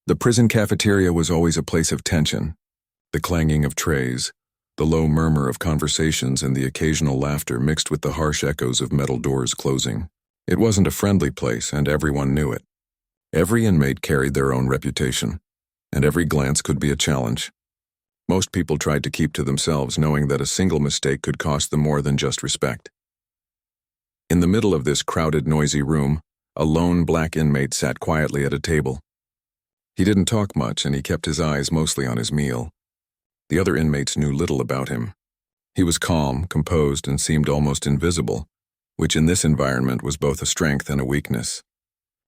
The prison cafeteria was always a place of tension. The clanging of trays, the low murmur of conversations, and the occasional laughter mixed with the harsh echoes of metal doors closing. It wasn't a friendly place, and everyone knew it. Every inmate carried their own reputation, and every glance could be a challenge. Most people tried to keep to themselves, knowing that a single mistake could cost them more than just respect. In the middle of this crowded, noisy room, a lone black inmate sat quietly at a table. He didn't talk much, and he kept his eyes mostly on his meal. The other inmates knew little about him. He was calm, composed, and seemed almost invisible, which in this environment was both a strength and a weakness.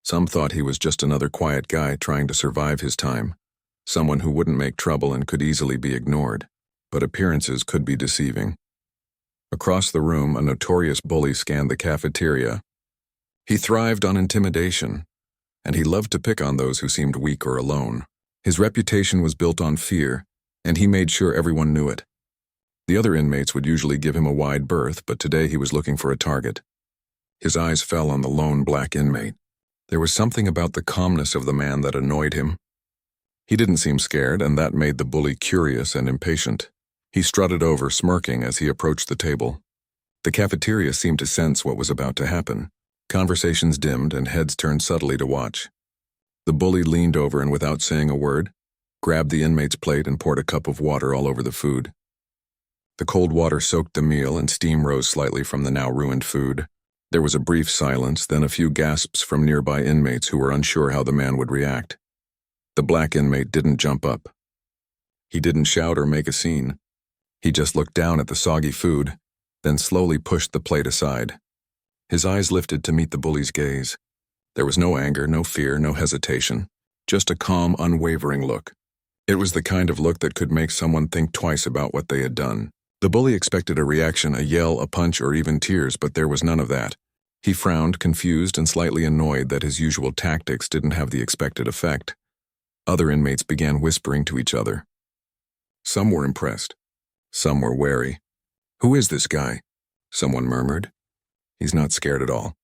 Some thought he was just another quiet guy trying to survive his time, someone who wouldn't make trouble and could easily be ignored, but appearances could be deceiving. Across the room, a notorious bully scanned the cafeteria. He thrived on intimidation, and he loved to pick on those who seemed weak or alone. His reputation was built on fear, and he made sure everyone knew it. The other inmates would usually give him a wide berth, but today he was looking for a target. His eyes fell on the lone black inmate. There was something about the calmness of the man that annoyed him. He didn't seem scared, and that made the bully curious and impatient. He strutted over, smirking as he approached the table. The cafeteria seemed to sense what was about to happen. Conversations dimmed, and heads turned subtly to watch. The bully leaned over and, without saying a word, grabbed the inmate's plate and poured a cup of water all over the food. The cold water soaked the meal, and steam rose slightly from the now ruined food. There was a brief silence, then a few gasps from nearby inmates who were unsure how the man would react. The black inmate didn't jump up. He didn't shout or make a scene. He just looked down at the soggy food, then slowly pushed the plate aside. His eyes lifted to meet the bully's gaze. There was no anger, no fear, no hesitation, just a calm, unwavering look. It was the kind of look that could make someone think twice about what they had done. The bully expected a reaction, a yell, a punch, or even tears, but there was none of that. He frowned, confused and slightly annoyed that his usual tactics didn't have the expected effect. Other inmates began whispering to each other. Some were impressed. Some were wary. "Who is this guy?" someone murmured. "He's not scared at all."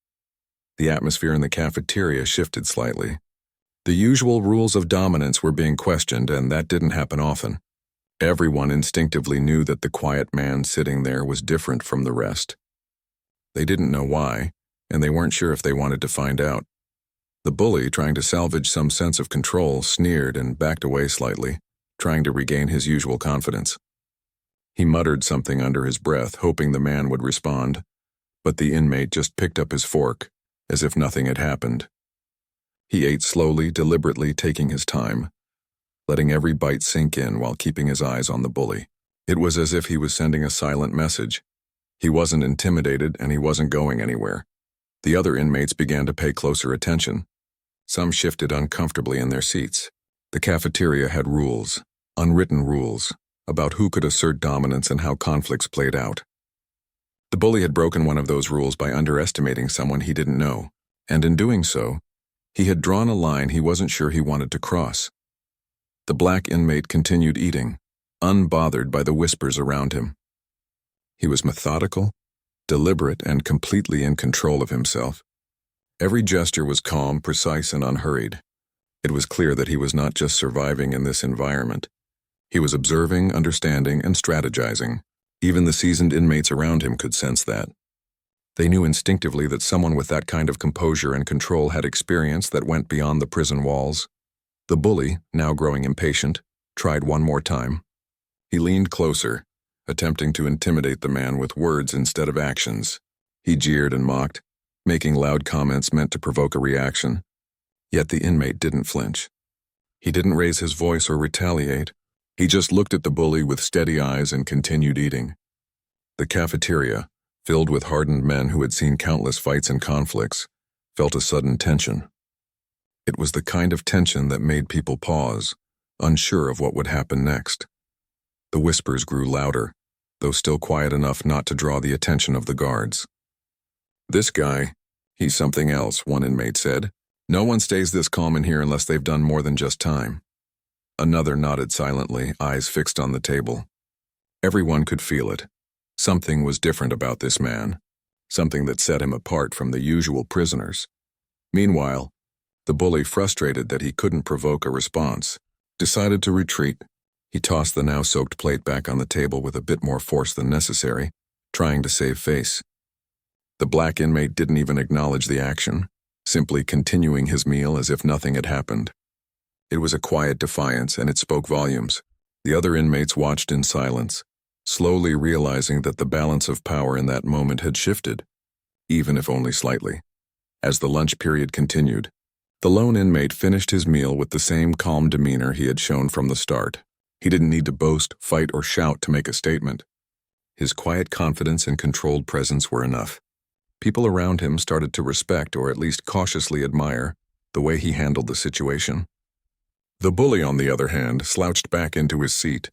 The atmosphere in the cafeteria shifted slightly. The usual rules of dominance were being questioned, and that didn't happen often. Everyone instinctively knew that the quiet man sitting there was different from the rest. They didn't know why, and they weren't sure if they wanted to find out. The bully, trying to salvage some sense of control, sneered and backed away slightly, trying to regain his usual confidence. He muttered something under his breath, hoping the man would respond, but the inmate just picked up his fork, as if nothing had happened. He ate slowly, deliberately, taking his time, letting every bite sink in while keeping his eyes on the bully. It was as if he was sending a silent message. He wasn't intimidated, and he wasn't going anywhere. The other inmates began to pay closer attention. Some shifted uncomfortably in their seats. The cafeteria had rules, unwritten rules, about who could assert dominance and how conflicts played out. The bully had broken one of those rules by underestimating someone he didn't know, and in doing so, he had drawn a line he wasn't sure he wanted to cross. The black inmate continued eating, unbothered by the whispers around him. He was methodical, deliberate, and completely in control of himself. Every gesture was calm, precise, and unhurried. It was clear that he was not just surviving in this environment. He was observing, understanding, and strategizing. Even the seasoned inmates around him could sense that. They knew instinctively that someone with that kind of composure and control had experience that went beyond the prison walls. The bully, now growing impatient, tried one more time. He leaned closer, attempting to intimidate the man with words instead of actions. He jeered and mocked, making loud comments meant to provoke a reaction. Yet the inmate didn't flinch. He didn't raise his voice or retaliate. He just looked at the bully with steady eyes and continued eating. The cafeteria, filled with hardened men who had seen countless fights and conflicts, felt a sudden tension. It was the kind of tension that made people pause, unsure of what would happen next. The whispers grew louder, though still quiet enough not to draw the attention of the guards. "This guy, he's something else," one inmate said. "No one stays this calm in here unless they've done more than just time." Another nodded silently, eyes fixed on the table. Everyone could feel it. Something was different about this man, something that set him apart from the usual prisoners. Meanwhile, The bully, frustrated that he couldn't provoke a response, decided to retreat. He tossed the now soaked plate back on the table with a bit more force than necessary, trying to save face. The black inmate didn't even acknowledge the action, simply continuing his meal as if nothing had happened. It was a quiet defiance, and it spoke volumes. The other inmates watched in silence, slowly realizing that the balance of power in that moment had shifted, even if only slightly. As the lunch period continued, the lone inmate finished his meal with the same calm demeanor he had shown from the start. He didn't need to boast, fight, or shout to make a statement. His quiet confidence and controlled presence were enough. People around him started to respect, or at least cautiously admire, the way he handled the situation. The bully, on the other hand, slouched back into his seat,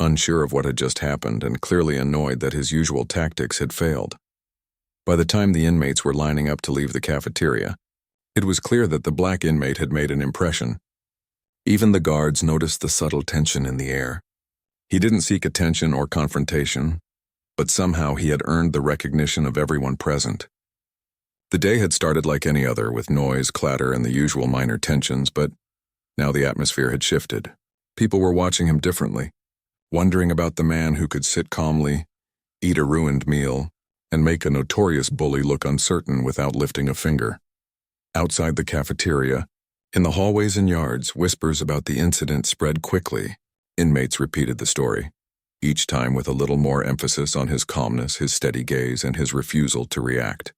unsure of what had just happened and clearly annoyed that his usual tactics had failed. By the time the inmates were lining up to leave the cafeteria, it was clear that the black inmate had made an impression. Even the guards noticed the subtle tension in the air. He didn't seek attention or confrontation, but somehow he had earned the recognition of everyone present. The day had started like any other, with noise, clatter, and the usual minor tensions, but now the atmosphere had shifted. People were watching him differently, wondering about the man who could sit calmly, eat a ruined meal, and make a notorious bully look uncertain without lifting a finger. Outside the cafeteria, in the hallways and yards, whispers about the incident spread quickly. Inmates repeated the story, each time with a little more emphasis on his calmness, his steady gaze, and his refusal to react.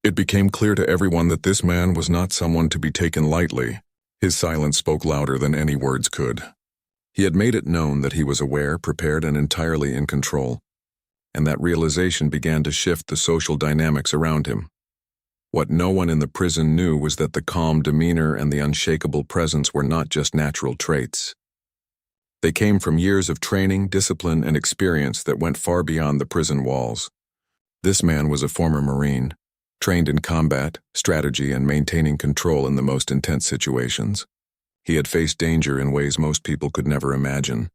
It became clear to everyone that this man was not someone to be taken lightly. His silence spoke louder than any words could. He had made it known that he was aware, prepared, and entirely in control, and that realization began to shift the social dynamics around him. What no one in the prison knew was that the calm demeanor and the unshakable presence were not just natural traits. They came from years of training, discipline, and experience that went far beyond the prison walls. This man was a former Marine, trained in combat, strategy, and maintaining control in the most intense situations. He had faced danger in ways most people could never imagine,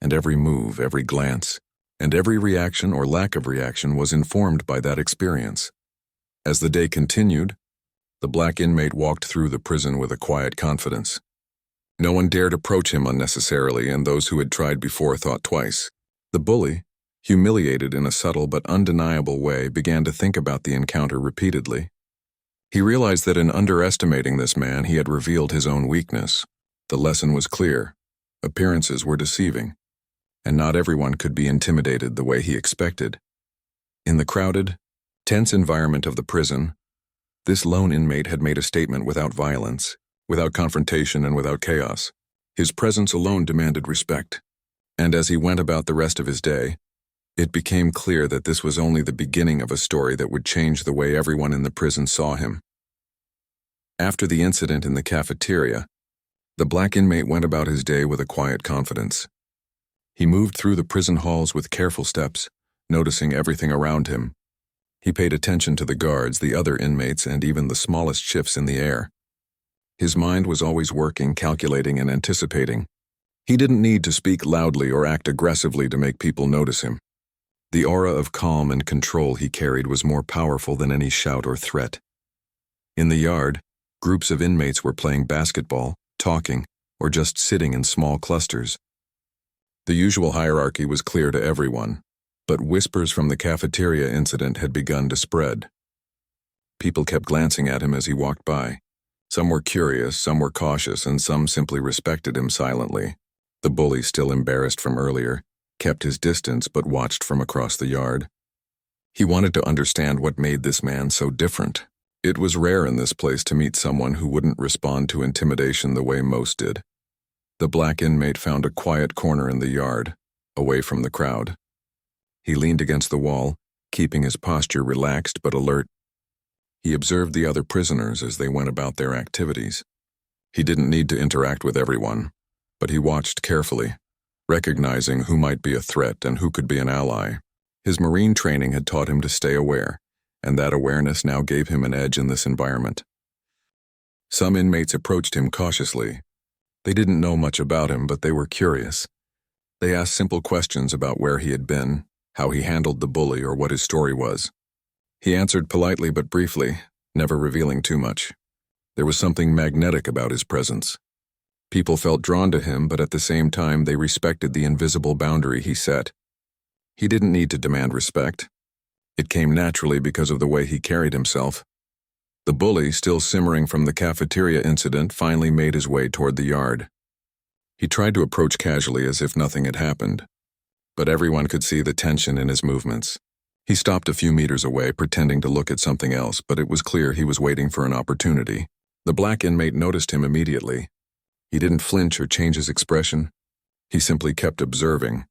and every move, every glance, and every reaction or lack of reaction was informed by that experience. As the day continued, the black inmate walked through the prison with a quiet confidence. No one dared approach him unnecessarily, and those who had tried before thought twice. The bully, humiliated in a subtle but undeniable way, began to think about the encounter repeatedly. He realized that in underestimating this man, he had revealed his own weakness. The lesson was clear. Appearances were deceiving, and not everyone could be intimidated the way he expected. In the crowded, tense environment of the prison, this lone inmate had made a statement without violence, without confrontation, and without chaos. His presence alone demanded respect, and as he went about the rest of his day, it became clear that this was only the beginning of a story that would change the way everyone in the prison saw him. After the incident in the cafeteria, the black inmate went about his day with a quiet confidence. He moved through the prison halls with careful steps, noticing everything around him. He paid attention to the guards, the other inmates, and even the smallest shifts in the air. His mind was always working, calculating, and anticipating. He didn't need to speak loudly or act aggressively to make people notice him. The aura of calm and control he carried was more powerful than any shout or threat. In the yard, groups of inmates were playing basketball, talking, or just sitting in small clusters. The usual hierarchy was clear to everyone, but whispers from the cafeteria incident had begun to spread. People kept glancing at him as he walked by. Some were curious, some were cautious, and some simply respected him silently. The bully, still embarrassed from earlier, kept his distance but watched from across the yard. He wanted to understand what made this man so different. It was rare in this place to meet someone who wouldn't respond to intimidation the way most did. The black inmate found a quiet corner in the yard, away from the crowd. He leaned against the wall, keeping his posture relaxed but alert. He observed the other prisoners as they went about their activities. He didn't need to interact with everyone, but he watched carefully, recognizing who might be a threat and who could be an ally. His Marine training had taught him to stay aware, and that awareness now gave him an edge in this environment. Some inmates approached him cautiously. They didn't know much about him, but they were curious. They asked simple questions about where he had been, how he handled the bully, or what his story was. He answered politely but briefly, never revealing too much. There was something magnetic about his presence. People felt drawn to him, but at the same time they respected the invisible boundary he set. He didn't need to demand respect. It came naturally because of the way he carried himself. The bully, still simmering from the cafeteria incident, finally made his way toward the yard. He tried to approach casually as if nothing had happened, but everyone could see the tension in his movements. He stopped a few meters away, pretending to look at something else, but it was clear he was waiting for an opportunity. The black inmate noticed him immediately. He didn't flinch or change his expression. He simply kept observing,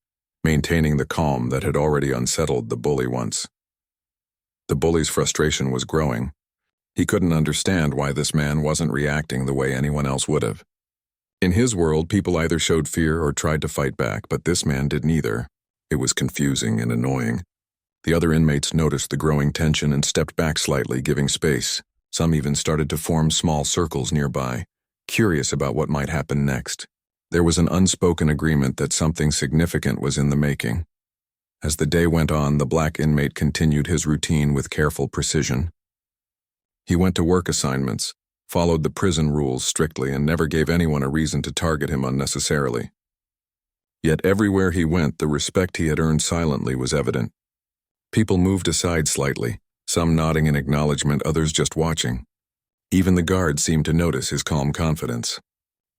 maintaining the calm that had already unsettled the bully once. The bully's frustration was growing. He couldn't understand why this man wasn't reacting the way anyone else would have. In his world, people either showed fear or tried to fight back, but this man did neither. It was confusing and annoying. The other inmates noticed the growing tension and stepped back slightly, giving space. Some even started to form small circles nearby, curious about what might happen next. There was an unspoken agreement that something significant was in the making. As the day went on, the black inmate continued his routine with careful precision. He went to work assignments, followed the prison rules strictly, and never gave anyone a reason to target him unnecessarily. Yet everywhere he went, the respect he had earned silently was evident. People moved aside slightly, some nodding in acknowledgement, others just watching. Even the guards seemed to notice his calm confidence.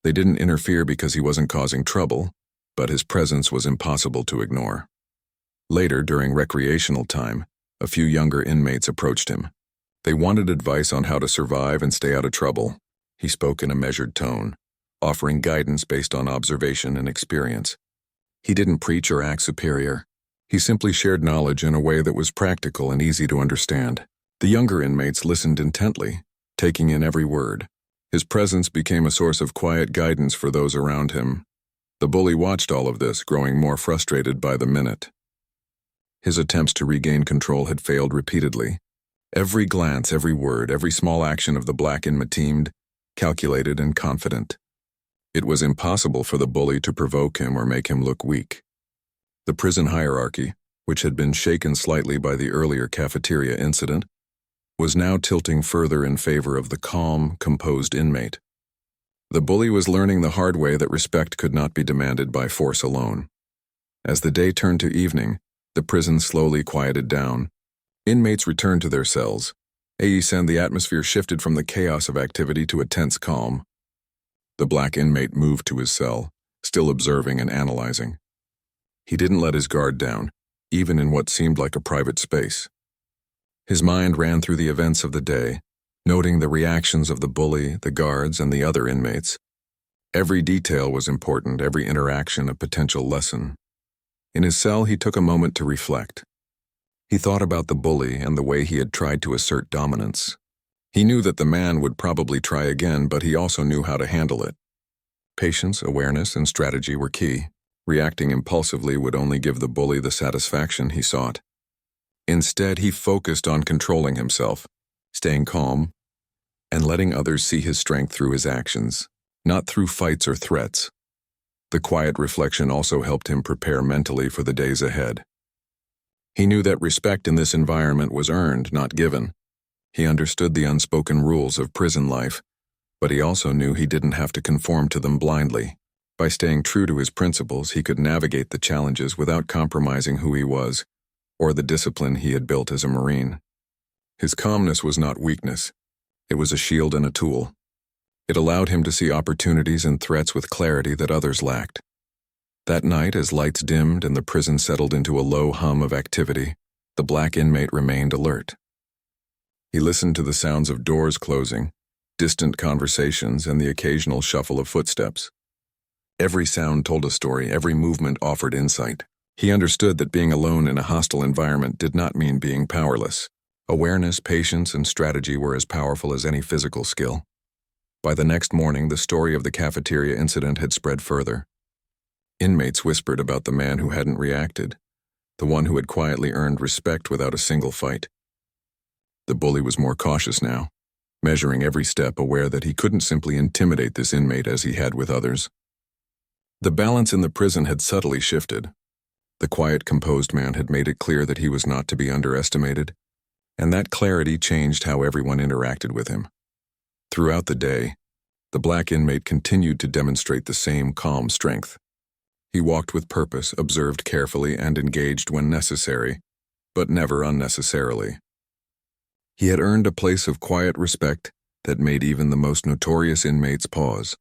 They didn't interfere because he wasn't causing trouble, but his presence was impossible to ignore. Later, during recreational time, a few younger inmates approached him. They wanted advice on how to survive and stay out of trouble. He spoke in a measured tone, offering guidance based on observation and experience. He didn't preach or act superior. He simply shared knowledge in a way that was practical and easy to understand. The younger inmates listened intently, taking in every word. His presence became a source of quiet guidance for those around him. The bully watched all of this, growing more frustrated by the minute. His attempts to regain control had failed repeatedly. Every glance, every word, every small action of the black inmate seemed calculated and confident. It was impossible for the bully to provoke him or make him look weak. The prison hierarchy, which had been shaken slightly by the earlier cafeteria incident, was now tilting further in favor of the calm, composed inmate. The bully was learning the hard way that respect could not be demanded by force alone. As the day turned to evening, the prison slowly quieted down. Inmates returned to their cells. And the atmosphere shifted from the chaos of activity to a tense calm. The black inmate moved to his cell, still observing and analyzing. He didn't let his guard down, even in what seemed like a private space. His mind ran through the events of the day, noting the reactions of the bully, the guards, and the other inmates. Every detail was important, every interaction a potential lesson. In his cell, he took a moment to reflect. He thought about the bully and the way he had tried to assert dominance. He knew that the man would probably try again, but he also knew how to handle it. Patience, awareness, and strategy were key. Reacting impulsively would only give the bully the satisfaction he sought. Instead, he focused on controlling himself, staying calm, and letting others see his strength through his actions, not through fights or threats. The quiet reflection also helped him prepare mentally for the days ahead. He knew that respect in this environment was earned, not given. He understood the unspoken rules of prison life, but he also knew he didn't have to conform to them blindly. By staying true to his principles, he could navigate the challenges without compromising who he was, or the discipline he had built as a Marine. His calmness was not weakness. It was a shield and a tool. It allowed him to see opportunities and threats with clarity that others lacked. That night, as lights dimmed and the prison settled into a low hum of activity, the black inmate remained alert. He listened to the sounds of doors closing, distant conversations, and the occasional shuffle of footsteps. Every sound told a story, every movement offered insight. He understood that being alone in a hostile environment did not mean being powerless. Awareness, patience, and strategy were as powerful as any physical skill. By the next morning, the story of the cafeteria incident had spread further. Inmates whispered about the man who hadn't reacted, the one who had quietly earned respect without a single fight. The bully was more cautious now, measuring every step, aware that he couldn't simply intimidate this inmate as he had with others. The balance in the prison had subtly shifted. The quiet, composed man had made it clear that he was not to be underestimated, and that clarity changed how everyone interacted with him. Throughout the day, the black inmate continued to demonstrate the same calm strength. He walked with purpose, observed carefully, and engaged when necessary, but never unnecessarily. He had earned a place of quiet respect that made even the most notorious inmates pause.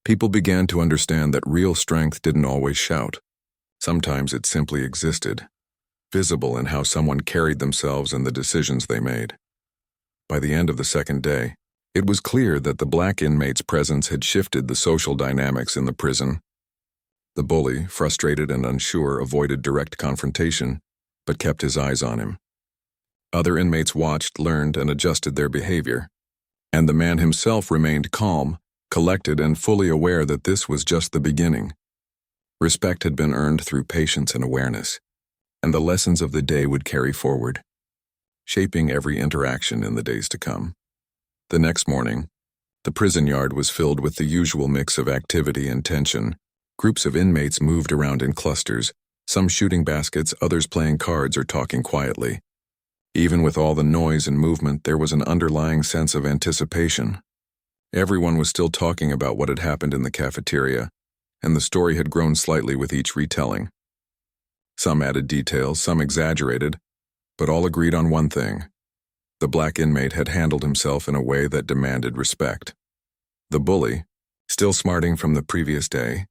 People began to understand that real strength didn't always shout. Sometimes it simply existed, visible in how someone carried themselves and the decisions they made. By the end of the second day, it was clear that the black inmate's presence had shifted the social dynamics in the prison. The bully, frustrated and unsure, avoided direct confrontation, but kept his eyes on him. Other inmates watched, learned, and adjusted their behavior. And the man himself remained calm, collected, and fully aware that this was just the beginning. Respect had been earned through patience and awareness, and the lessons of the day would carry forward, shaping every interaction in the days to come. The next morning, the prison yard was filled with the usual mix of activity and tension. Groups of inmates moved around in clusters, some shooting baskets, others playing cards or talking quietly. Even with all the noise and movement, there was an underlying sense of anticipation. Everyone was still talking about what had happened in the cafeteria, and the story had grown slightly with each retelling. Some added details, some exaggerated, but all agreed on one thing. The black inmate had handled himself in a way that demanded respect. The bully, still smarting from the previous day,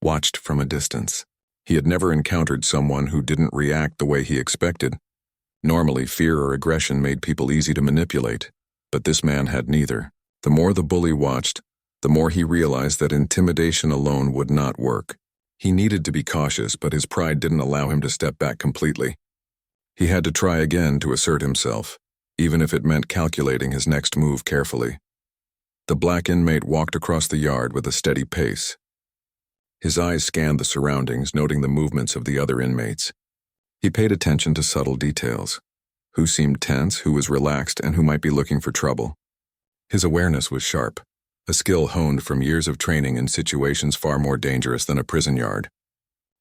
watched from a distance. He had never encountered someone who didn't react the way he expected. Normally, fear or aggression made people easy to manipulate, but this man had neither. The more the bully watched, the more he realized that intimidation alone would not work. He needed to be cautious, but his pride didn't allow him to step back completely. He had to try again to assert himself, even if it meant calculating his next move carefully. The black inmate walked across the yard with a steady pace. His eyes scanned the surroundings, noting the movements of the other inmates. He paid attention to subtle details: who seemed tense, who was relaxed, and who might be looking for trouble. His awareness was sharp, a skill honed from years of training in situations far more dangerous than a prison yard.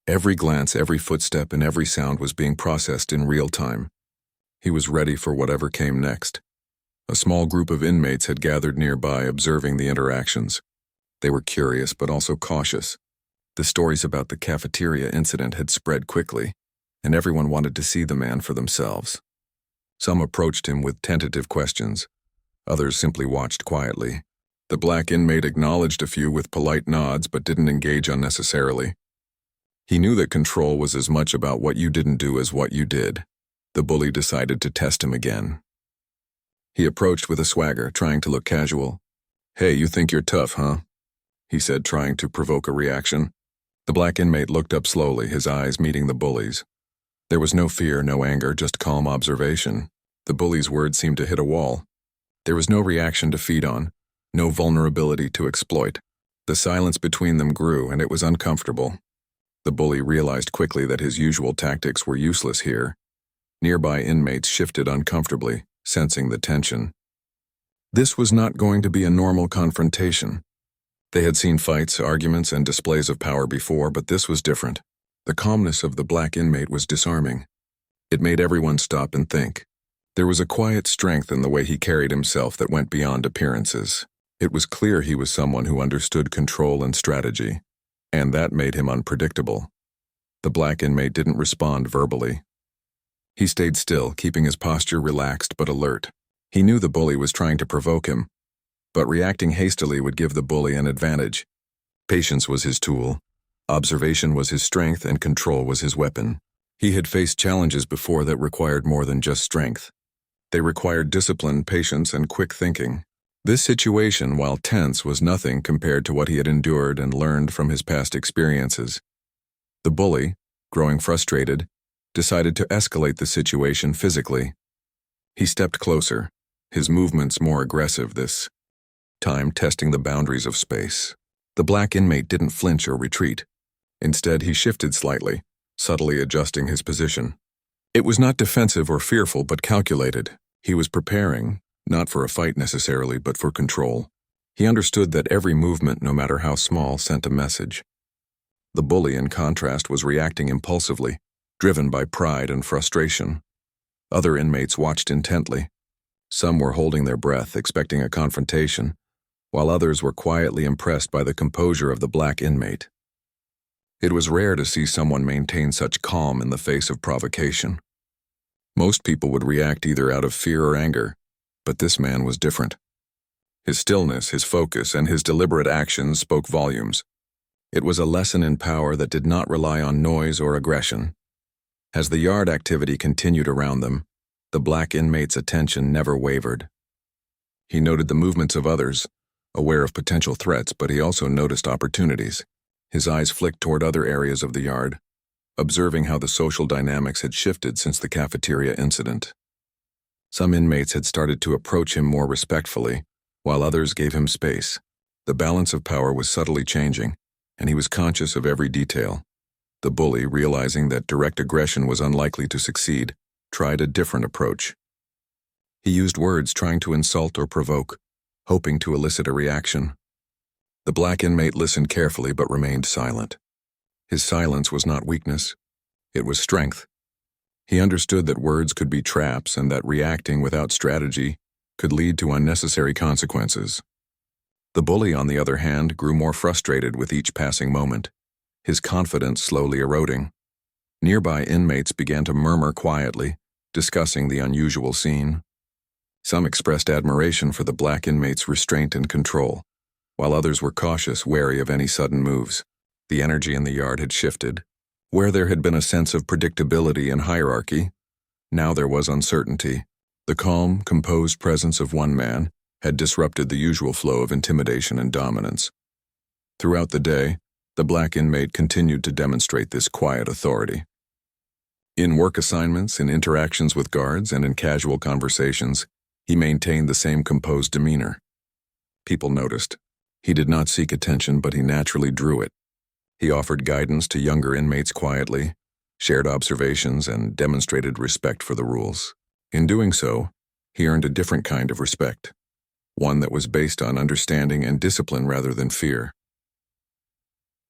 Every glance, every footstep, and every sound was being processed in real time. He was ready for whatever came next. A small group of inmates had gathered nearby, observing the interactions. They were curious but also cautious. The stories about the cafeteria incident had spread quickly, and everyone wanted to see the man for themselves. Some approached him with tentative questions. Others simply watched quietly. The black inmate acknowledged a few with polite nods but didn't engage unnecessarily. He knew that control was as much about what you didn't do as what you did. The bully decided to test him again. He approached with a swagger, trying to look casual. "Hey, you think you're tough, huh?" he said, trying to provoke a reaction. The black inmate looked up slowly, his eyes meeting the bully's. There was no fear, no anger, just calm observation. The bully's words seemed to hit a wall. There was no reaction to feed on, no vulnerability to exploit. The silence between them grew, and it was uncomfortable. The bully realized quickly that his usual tactics were useless here. Nearby inmates shifted uncomfortably, sensing the tension. This was not going to be a normal confrontation. They had seen fights, arguments, and displays of power before, but this was different. The calmness of the black inmate was disarming. It made everyone stop and think. There was a quiet strength in the way he carried himself that went beyond appearances. It was clear he was someone who understood control and strategy, and that made him unpredictable. The black inmate didn't respond verbally. He stayed still, keeping his posture relaxed but alert. He knew the bully was trying to provoke him, but reacting hastily would give the bully an advantage. Patience was his tool. Observation was his strength, and control was his weapon. He had faced challenges before that required more than just strength. They required discipline, patience, and quick thinking. This situation, while tense, was nothing compared to what he had endured and learned from his past experiences. The bully, growing frustrated, decided to escalate the situation physically. He stepped closer, his movements more aggressive this time, testing the boundaries of space. The black inmate didn't flinch or retreat. Instead, he shifted slightly, subtly adjusting his position. It was not defensive or fearful, but calculated. He was preparing, not for a fight necessarily, but for control. He understood that every movement, no matter how small, sent a message. The bully, in contrast, was reacting impulsively, driven by pride and frustration. Other inmates watched intently. Some were holding their breath, expecting a confrontation, while others were quietly impressed by the composure of the black inmate. It was rare to see someone maintain such calm in the face of provocation. Most people would react either out of fear or anger, but this man was different. His stillness, his focus, and his deliberate actions spoke volumes. It was a lesson in power that did not rely on noise or aggression. As the yard activity continued around them, the black inmate's attention never wavered. He noted the movements of others, aware of potential threats, but he also noticed opportunities. His eyes flicked toward other areas of the yard, observing how the social dynamics had shifted since the cafeteria incident. Some inmates had started to approach him more respectfully, while others gave him space. The balance of power was subtly changing, and he was conscious of every detail. The bully, realizing that direct aggression was unlikely to succeed, tried a different approach. He used words trying to insult or provoke, hoping to elicit a reaction. The black inmate listened carefully but remained silent. His silence was not weakness, it was strength. He understood that words could be traps and that reacting without strategy could lead to unnecessary consequences. The bully, on the other hand, grew more frustrated with each passing moment, his confidence slowly eroding. Nearby inmates began to murmur quietly, discussing the unusual scene. Some expressed admiration for the black inmate's restraint and control, while others were cautious, wary of any sudden moves. The energy in the yard had shifted. Where there had been a sense of predictability and hierarchy, now there was uncertainty. The calm, composed presence of one man had disrupted the usual flow of intimidation and dominance. Throughout the day, the black inmate continued to demonstrate this quiet authority. In work assignments, in interactions with guards, and in casual conversations, he maintained the same composed demeanor. People noticed. He did not seek attention, but he naturally drew it. He offered guidance to younger inmates quietly, shared observations, and demonstrated respect for the rules. In doing so, he earned a different kind of respect, one that was based on understanding and discipline rather than fear.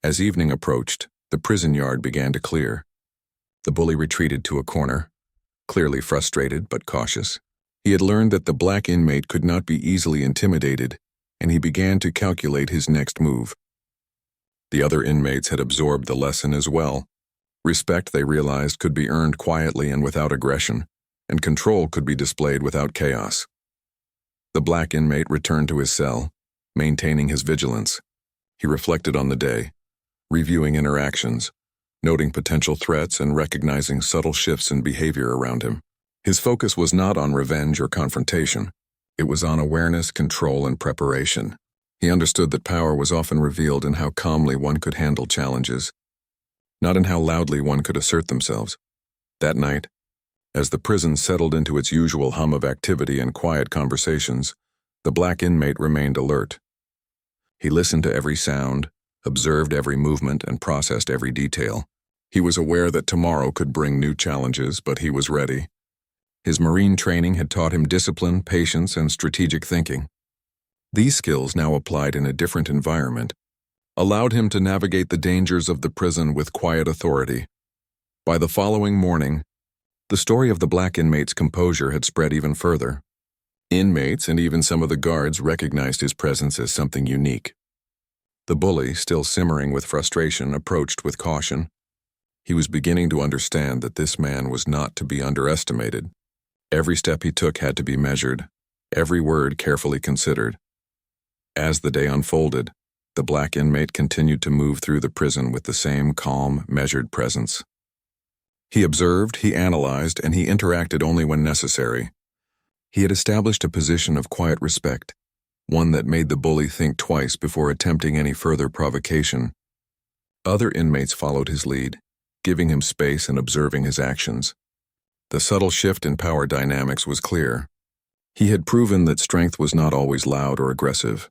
As evening approached, the prison yard began to clear. The bully retreated to a corner, clearly frustrated but cautious. He had learned that the black inmate could not be easily intimidated, and he began to calculate his next move. The other inmates had absorbed the lesson as well. Respect, they realized, could be earned quietly and without aggression, and control could be displayed without chaos. The black inmate returned to his cell, maintaining his vigilance. He reflected on the day, reviewing interactions, noting potential threats and recognizing subtle shifts in behavior around him. His focus was not on revenge or confrontation. It was on awareness, control, and preparation. He understood that power was often revealed in how calmly one could handle challenges, not in how loudly one could assert themselves. That night, as the prison settled into its usual hum of activity and quiet conversations, the black inmate remained alert. He listened to every sound, observed every movement, and processed every detail. He was aware that tomorrow could bring new challenges, but he was ready. His Marine training had taught him discipline, patience, and strategic thinking. These skills, now applied in a different environment, allowed him to navigate the dangers of the prison with quiet authority. By the following morning, the story of the black inmate's composure had spread even further. Inmates and even some of the guards recognized his presence as something unique. The bully, still simmering with frustration, approached with caution. He was beginning to understand that this man was not to be underestimated. Every step he took had to be measured, every word carefully considered. As the day unfolded, the black inmate continued to move through the prison with the same calm, measured presence. He observed, he analyzed, and he interacted only when necessary. He had established a position of quiet respect, one that made the bully think twice before attempting any further provocation. Other inmates followed his lead, giving him space and observing his actions. The subtle shift in power dynamics was clear. He had proven that strength was not always loud or aggressive.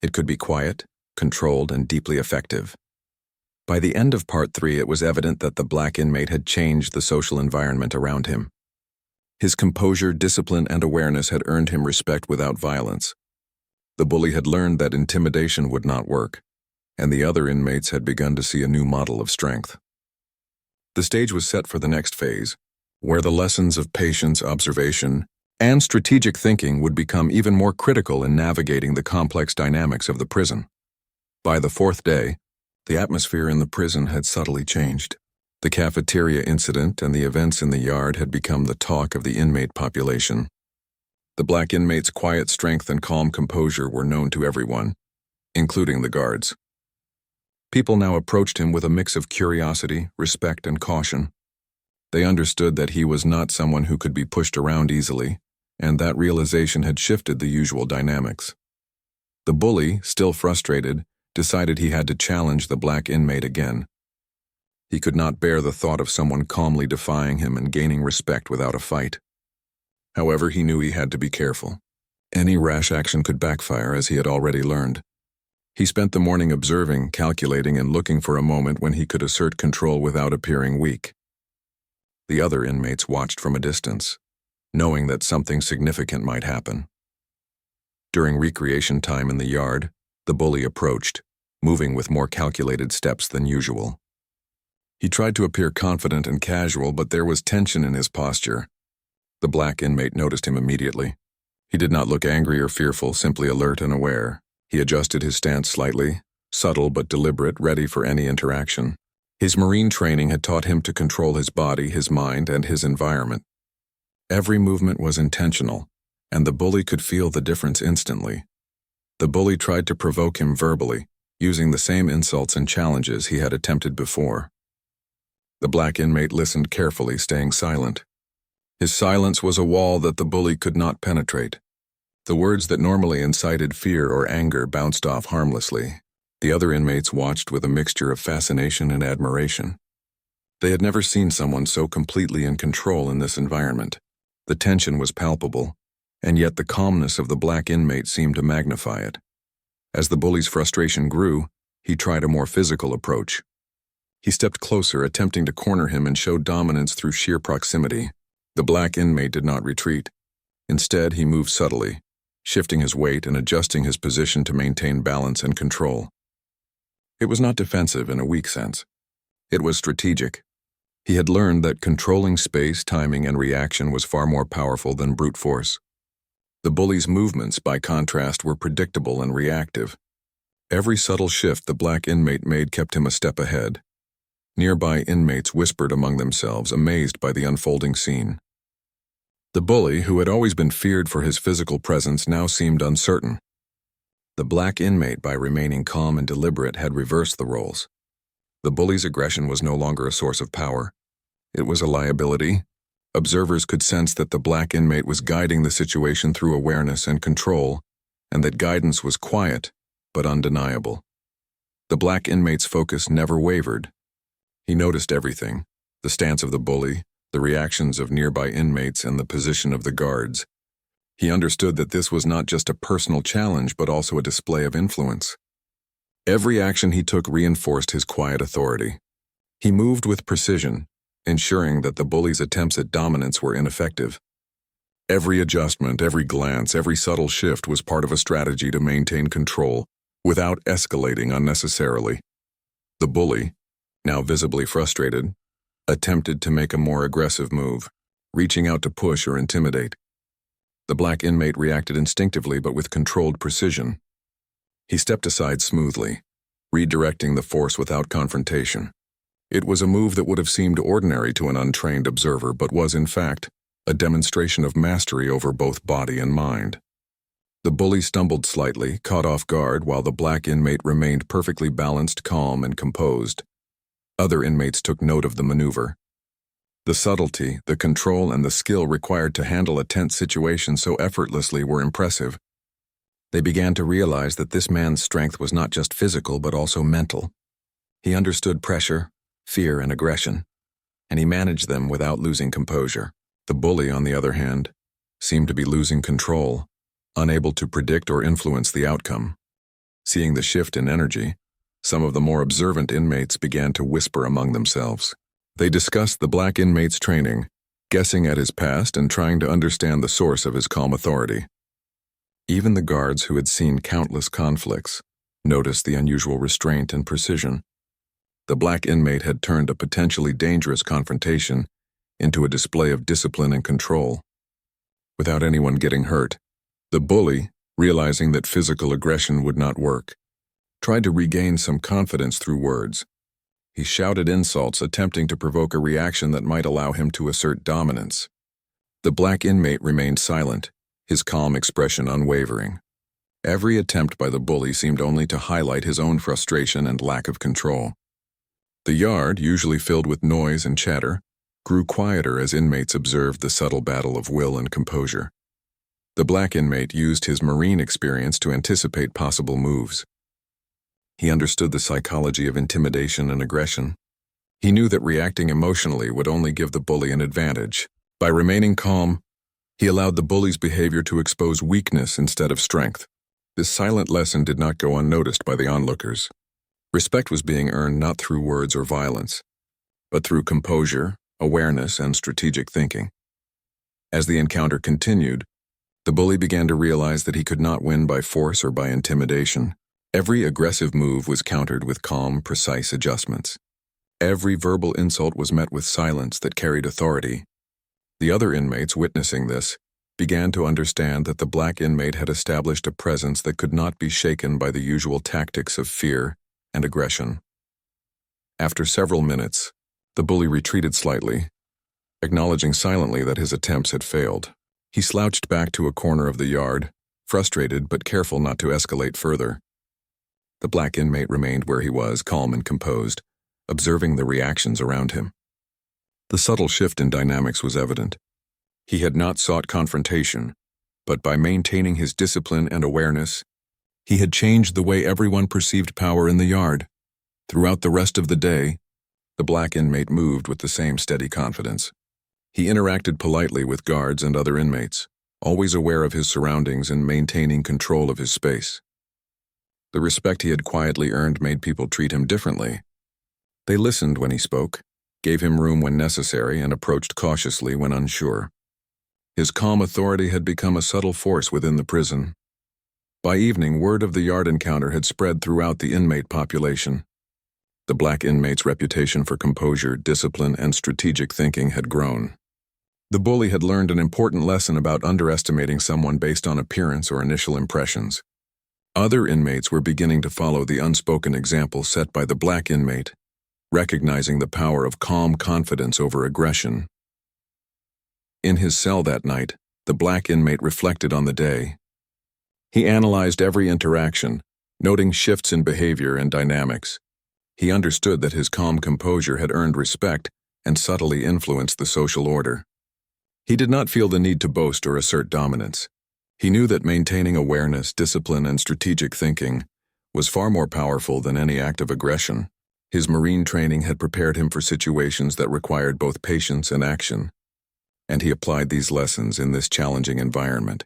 It could be quiet, controlled, and deeply effective. By the end of Part 3, it was evident that the black inmate had changed the social environment around him. His composure, discipline, and awareness had earned him respect without violence. The bully had learned that intimidation would not work, and the other inmates had begun to see a new model of strength. The stage was set for the next phase, where the lessons of patience, observation, And strategic thinking would become even more critical in navigating the complex dynamics of the prison. By the fourth day, the atmosphere in the prison had subtly changed. The cafeteria incident and the events in the yard had become the talk of the inmate population. The black inmate's quiet strength and calm composure were known to everyone, including the guards. People now approached him with a mix of curiosity, respect, and caution. They understood that he was not someone who could be pushed around easily, and that realization had shifted the usual dynamics. The bully, still frustrated, decided he had to challenge the black inmate again. He could not bear the thought of someone calmly defying him and gaining respect without a fight. However, he knew he had to be careful. Any rash action could backfire, as he had already learned. He spent the morning observing, calculating, and looking for a moment when he could assert control without appearing weak. The other inmates watched from a distance, knowing that something significant might happen. During recreation time in the yard, the bully approached, moving with more calculated steps than usual. He tried to appear confident and casual, but there was tension in his posture. The black inmate noticed him immediately. He did not look angry or fearful, simply alert and aware. He adjusted his stance slightly, subtle but deliberate, ready for any interaction. His Marine training had taught him to control his body, his mind, and his environment. Every movement was intentional, and the bully could feel the difference instantly. The bully tried to provoke him verbally, using the same insults and challenges he had attempted before. The black inmate listened carefully, staying silent. His silence was a wall that the bully could not penetrate. The words that normally incited fear or anger bounced off harmlessly. The other inmates watched with a mixture of fascination and admiration. They had never seen someone so completely in control in this environment. The tension was palpable, and yet the calmness of the black inmate seemed to magnify it. As the bully's frustration grew, he tried a more physical approach. He stepped closer, attempting to corner him and show dominance through sheer proximity. The black inmate did not retreat. Instead, he moved subtly, shifting his weight and adjusting his position to maintain balance and control. It was not defensive in a weak sense. It was strategic. He had learned that controlling space, timing, and reaction was far more powerful than brute force. The bully's movements, by contrast, were predictable and reactive. Every subtle shift the black inmate made kept him a step ahead. Nearby inmates whispered among themselves, amazed by the unfolding scene. The bully, who had always been feared for his physical presence, now seemed uncertain. The black inmate, by remaining calm and deliberate, had reversed the roles. The bully's aggression was no longer a source of power. It was a liability. Observers could sense that the black inmate was guiding the situation through awareness and control, and that guidance was quiet, but undeniable. The black inmate's focus never wavered. He noticed everything: the stance of the bully, the reactions of nearby inmates, and the position of the guards. He understood that this was not just a personal challenge, but also a display of influence. Every action he took reinforced his quiet authority. He moved with precision, ensuring that the bully's attempts at dominance were ineffective. Every adjustment, every glance, every subtle shift was part of a strategy to maintain control without escalating unnecessarily. The bully, now visibly frustrated, attempted to make a more aggressive move, reaching out to push or intimidate. The black inmate reacted instinctively but with controlled precision. He stepped aside smoothly, redirecting the force without confrontation. It was a move that would have seemed ordinary to an untrained observer, but was, in fact, a demonstration of mastery over both body and mind. The bully stumbled slightly, caught off guard, while the black inmate remained perfectly balanced, calm, and composed. Other inmates took note of the maneuver. The subtlety, the control, and the skill required to handle a tense situation so effortlessly were impressive. They began to realize that this man's strength was not just physical but also mental. He understood pressure, fear, and aggression, and he managed them without losing composure. The bully, on the other hand, seemed to be losing control, unable to predict or influence the outcome. Seeing the shift in energy, some of the more observant inmates began to whisper among themselves. They discussed the black inmate's training, guessing at his past and trying to understand the source of his calm authority. Even the guards, who had seen countless conflicts, noticed the unusual restraint and precision. The black inmate had turned a potentially dangerous confrontation into a display of discipline and control. without anyone getting hurt. The bully, realizing that physical aggression would not work, tried to regain some confidence through words. He shouted insults, attempting to provoke a reaction that might allow him to assert dominance. The black inmate remained silent, his calm expression unwavering. Every attempt by the bully seemed only to highlight his own frustration and lack of control. The yard, usually filled with noise and chatter, grew quieter as inmates observed the subtle battle of will and composure. The black inmate used his Marine experience to anticipate possible moves. He understood the psychology of intimidation and aggression. He knew that reacting emotionally would only give the bully an advantage. By remaining calm, he allowed the bully's behavior to expose weakness instead of strength. This silent lesson did not go unnoticed by the onlookers. Respect was being earned not through words or violence, but through composure, awareness, and strategic thinking. As the encounter continued, the bully began to realize that he could not win by force or by intimidation. Every aggressive move was countered with calm, precise adjustments. Every verbal insult was met with silence that carried authority. The other inmates, witnessing this, began to understand that the black inmate had established a presence that could not be shaken by the usual tactics of fear and aggression. After several minutes, the bully retreated slightly, acknowledging silently that his attempts had failed. He slouched back to a corner of the yard, frustrated but careful not to escalate further. The black inmate remained where he was, calm and composed, observing the reactions around him. The subtle shift in dynamics was evident. He had not sought confrontation, but by maintaining his discipline and awareness, he had changed the way everyone perceived power in the yard. Throughout the rest of the day, the black inmate moved with the same steady confidence. He interacted politely with guards and other inmates, always aware of his surroundings and maintaining control of his space. The respect he had quietly earned made people treat him differently. They listened when he spoke, gave him room when necessary, and approached cautiously when unsure. His calm authority had become a subtle force within the prison. By evening, word of the yard encounter had spread throughout the inmate population. The black inmate's reputation for composure, discipline, and strategic thinking had grown. The bully had learned an important lesson about underestimating someone based on appearance or initial impressions. Other inmates were beginning to follow the unspoken example set by the black inmate, recognizing the power of calm confidence over aggression. In his cell that night, the black inmate reflected on the day. He analyzed every interaction, noting shifts in behavior and dynamics. He understood that his calm composure had earned respect and subtly influenced the social order. He did not feel the need to boast or assert dominance. He knew that maintaining awareness, discipline, and strategic thinking was far more powerful than any act of aggression. His Marine training had prepared him for situations that required both patience and action, and he applied these lessons in this challenging environment.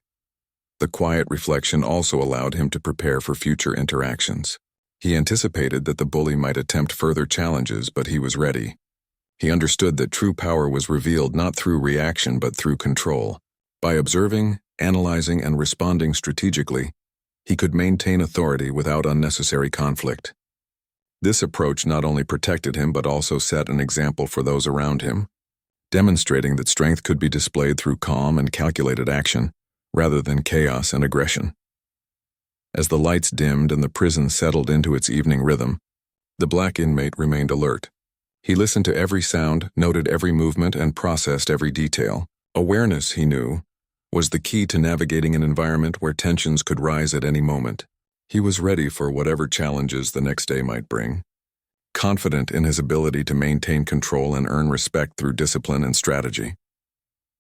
The quiet reflection also allowed him to prepare for future interactions. He anticipated that the bully might attempt further challenges, but he was ready. He understood that true power was revealed not through reaction but through control. By observing, analyzing, and responding strategically, he could maintain authority without unnecessary conflict. This approach not only protected him but also set an example for those around him, demonstrating that strength could be displayed through calm and calculated action, rather than chaos and aggression. As the lights dimmed and the prison settled into its evening rhythm, the black inmate remained alert. He listened to every sound, noted every movement, and processed every detail. Awareness, he knew, was the key to navigating an environment where tensions could rise at any moment. He was ready for whatever challenges the next day might bring, confident in his ability to maintain control and earn respect through discipline and strategy.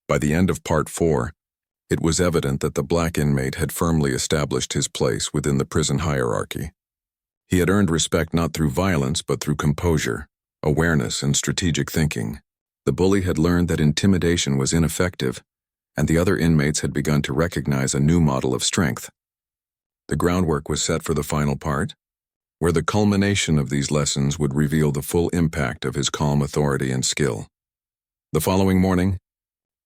By the end of Part 4, it was evident that the black inmate had firmly established his place within the prison hierarchy. He had earned respect not through violence but through composure, awareness, and strategic thinking. The bully had learned that intimidation was ineffective, and the other inmates had begun to recognize a new model of strength. The groundwork was set for the final part, where the culmination of these lessons would reveal the full impact of his calm authority and skill. The following morning,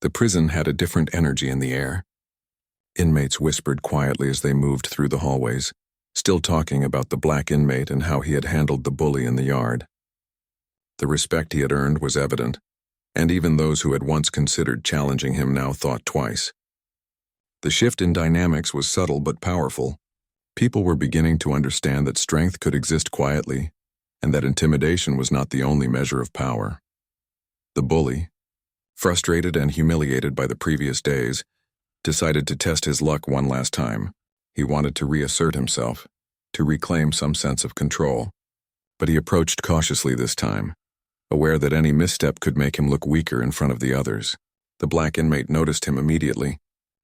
the prison had a different energy in the air. Inmates whispered quietly as they moved through the hallways, still talking about the black inmate and how he had handled the bully in the yard. The respect he had earned was evident, and even those who had once considered challenging him now thought twice. The shift in dynamics was subtle but powerful. People were beginning to understand that strength could exist quietly, and that intimidation was not the only measure of power. The bully, frustrated and humiliated by the previous days, decided to test his luck one last time. He wanted to reassert himself, to reclaim some sense of control. But he approached cautiously this time, aware that any misstep could make him look weaker in front of the others. The black inmate noticed him immediately.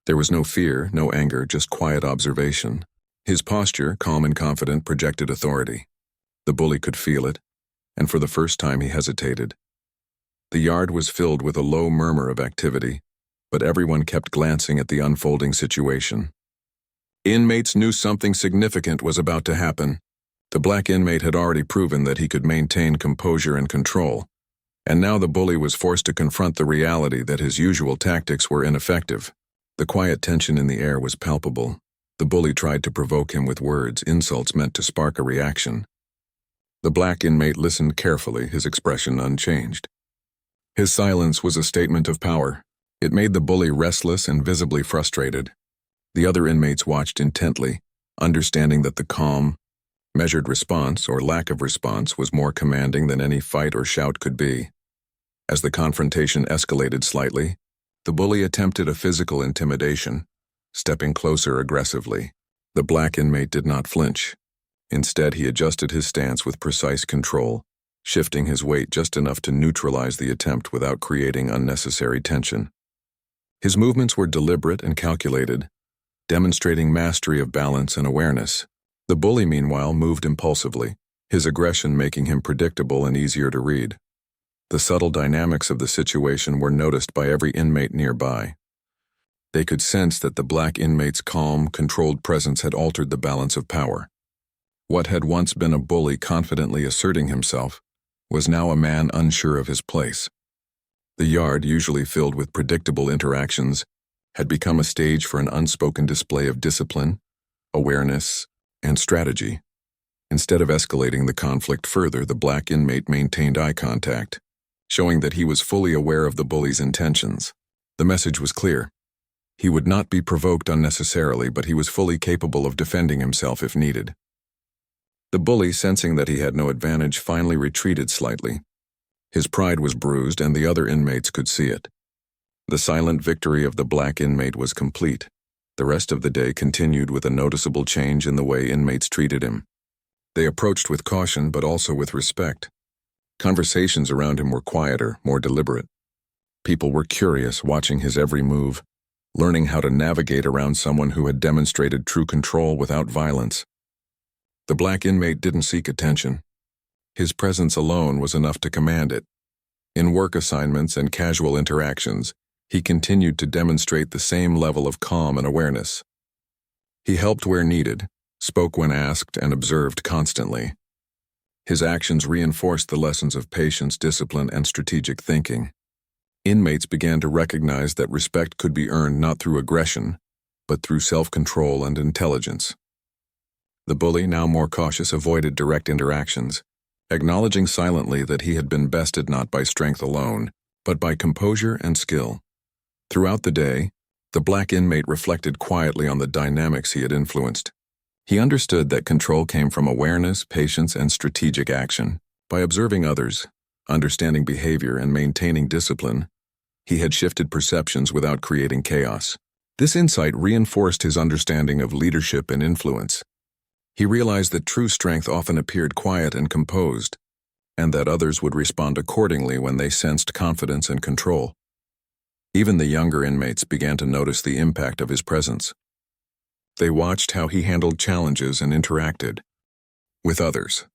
There was no fear, no anger, just quiet observation. His posture, calm and confident, projected authority. The bully could feel it, and for the first time he hesitated. The yard was filled with a low murmur of activity, but everyone kept glancing at the unfolding situation. Inmates knew something significant was about to happen. The black inmate had already proven that he could maintain composure and control, and now the bully was forced to confront the reality that his usual tactics were ineffective. The quiet tension in the air was palpable. The bully tried to provoke him with words, insults meant to spark a reaction. The black inmate listened carefully, his expression unchanged. His silence was a statement of power. It made the bully restless and visibly frustrated. The other inmates watched intently, understanding that the calm, measured response or lack of response was more commanding than any fight or shout could be. As the confrontation escalated slightly, the bully attempted a physical intimidation, stepping closer aggressively. The black inmate did not flinch. Instead, he adjusted his stance with precise control, shifting his weight just enough to neutralize the attempt without creating unnecessary tension. His movements were deliberate and calculated, demonstrating mastery of balance and awareness. The bully, meanwhile, moved impulsively, his aggression making him predictable and easier to read. The subtle dynamics of the situation were noticed by every inmate nearby. They could sense that the black inmate's calm, controlled presence had altered the balance of power. What had once been a bully confidently asserting himself was now a man unsure of his place. The yard, usually filled with predictable interactions, had become a stage for an unspoken display of discipline, awareness, and strategy. Instead of escalating the conflict further, the black inmate maintained eye contact, showing that he was fully aware of the bully's intentions. The message was clear. He would not be provoked unnecessarily, but he was fully capable of defending himself if needed. The bully, sensing that he had no advantage, finally retreated slightly. His pride was bruised, and the other inmates could see it. The silent victory of the black inmate was complete. The rest of the day continued with a noticeable change in the way inmates treated him. They approached with caution, but also with respect. Conversations around him were quieter, more deliberate. People were curious, watching his every move, learning how to navigate around someone who had demonstrated true control without violence. The black inmate didn't seek attention. His presence alone was enough to command it. In work assignments and casual interactions, he continued to demonstrate the same level of calm and awareness. He helped where needed, spoke when asked, and observed constantly. His actions reinforced the lessons of patience, discipline, and strategic thinking. Inmates began to recognize that respect could be earned not through aggression, but through self-control and intelligence. The bully, now more cautious, avoided direct interactions, acknowledging silently that he had been bested not by strength alone, but by composure and skill. Throughout the day, the black inmate reflected quietly on the dynamics he had influenced. He understood that control came from awareness, patience, and strategic action. By observing others, understanding behavior, and maintaining discipline, he had shifted perceptions without creating chaos. This insight reinforced his understanding of leadership and influence. He realized that true strength often appeared quiet and composed, and that others would respond accordingly when they sensed confidence and control. Even the younger inmates began to notice the impact of his presence. They watched how he handled challenges and interacted with others.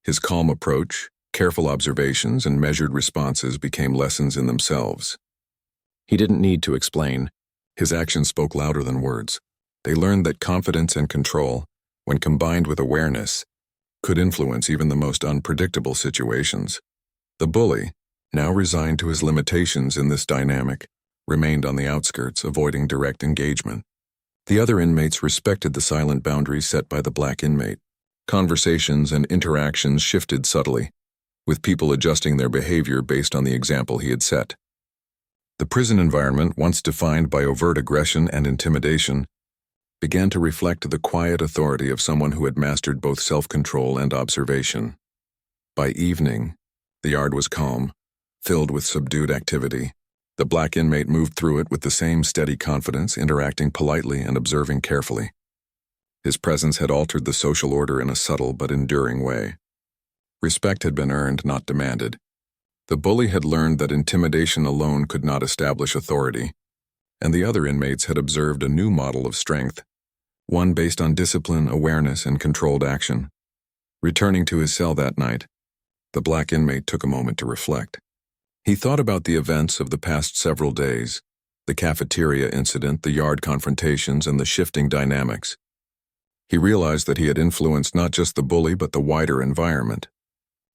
His calm approach, careful observations, and measured responses became lessons in themselves. He didn't need to explain. His actions spoke louder than words. They learned that confidence and control, when combined with awareness, could influence even the most unpredictable situations. The bully, now resigned to his limitations in this dynamic, remained on the outskirts, avoiding direct engagement. The other inmates respected the silent boundaries set by the black inmate. Conversations and interactions shifted subtly, with people adjusting their behavior based on the example he had set. The prison environment, once defined by overt aggression and intimidation, began to reflect the quiet authority of someone who had mastered both self-control and observation. By evening, the yard was calm, filled with subdued activity. The black inmate moved through it with the same steady confidence, interacting politely and observing carefully. His presence had altered the social order in a subtle but enduring way. Respect had been earned, not demanded. The bully had learned that intimidation alone could not establish authority, and the other inmates had observed a new model of strength, one based on discipline, awareness, and controlled action. Returning to his cell that night, the black inmate took a moment to reflect. He thought about the events of the past several days, the cafeteria incident, the yard confrontations, and the shifting dynamics. He realized that he had influenced not just the bully but the wider environment.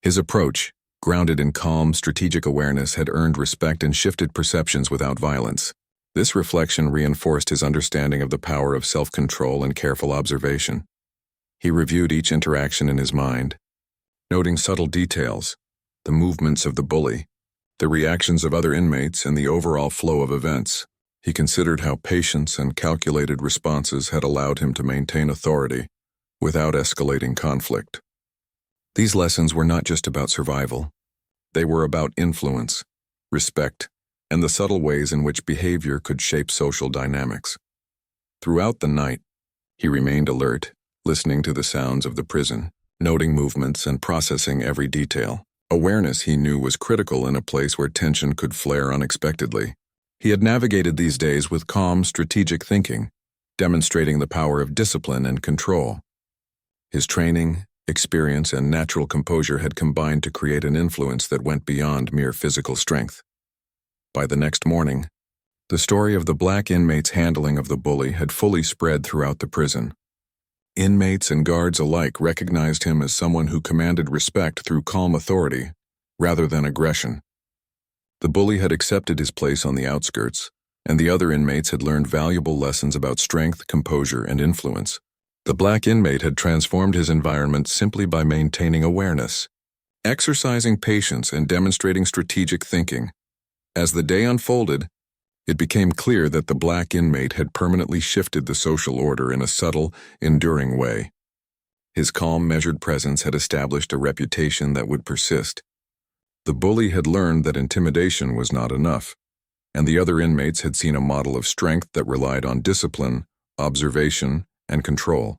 His approach, grounded in calm, strategic awareness, had earned respect and shifted perceptions without violence. This reflection reinforced his understanding of the power of self-control and careful observation. He reviewed each interaction in his mind, noting subtle details, the movements of the bully, the reactions of other inmates, and the overall flow of events. He considered how patience and calculated responses had allowed him to maintain authority without escalating conflict. These lessons were not just about survival. They were about influence, respect, and the subtle ways in which behavior could shape social dynamics. Throughout the night, he remained alert, listening to the sounds of the prison, noting movements and processing every detail. Awareness, he knew, was critical in a place where tension could flare unexpectedly. He had navigated these days with calm, strategic thinking, demonstrating the power of discipline and control. His training, experience, and natural composure had combined to create an influence that went beyond mere physical strength. By the next morning, the story of the black inmate's handling of the bully had fully spread throughout the prison. Inmates and guards alike recognized him as someone who commanded respect through calm authority, rather than aggression. The bully had accepted his place on the outskirts, and the other inmates had learned valuable lessons about strength, composure, and influence. The black inmate had transformed his environment simply by maintaining awareness, exercising patience, and demonstrating strategic thinking. As the day unfolded, it became clear that the black inmate had permanently shifted the social order in a subtle, enduring way. His calm, measured presence had established a reputation that would persist. The bully had learned that intimidation was not enough, and the other inmates had seen a model of strength that relied on discipline, observation, and control.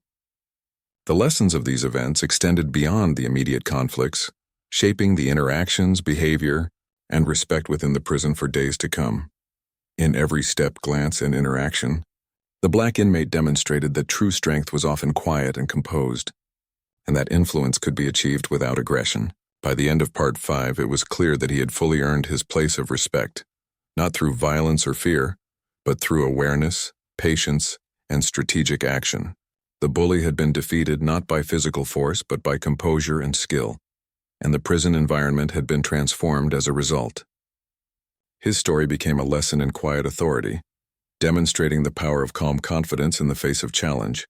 The lessons of these events extended beyond the immediate conflicts, shaping the interactions, behavior, and respect within the prison for days to come. In every step, glance, and interaction, the black inmate demonstrated that true strength was often quiet and composed, and that influence could be achieved without aggression. By the end of Part 5, it was clear that he had fully earned his place of respect, not through violence or fear, but through awareness, patience, and strategic action. The bully had been defeated not by physical force but by composure and skill, and the prison environment had been transformed as a result. His story became a lesson in quiet authority, demonstrating the power of calm confidence in the face of challenge.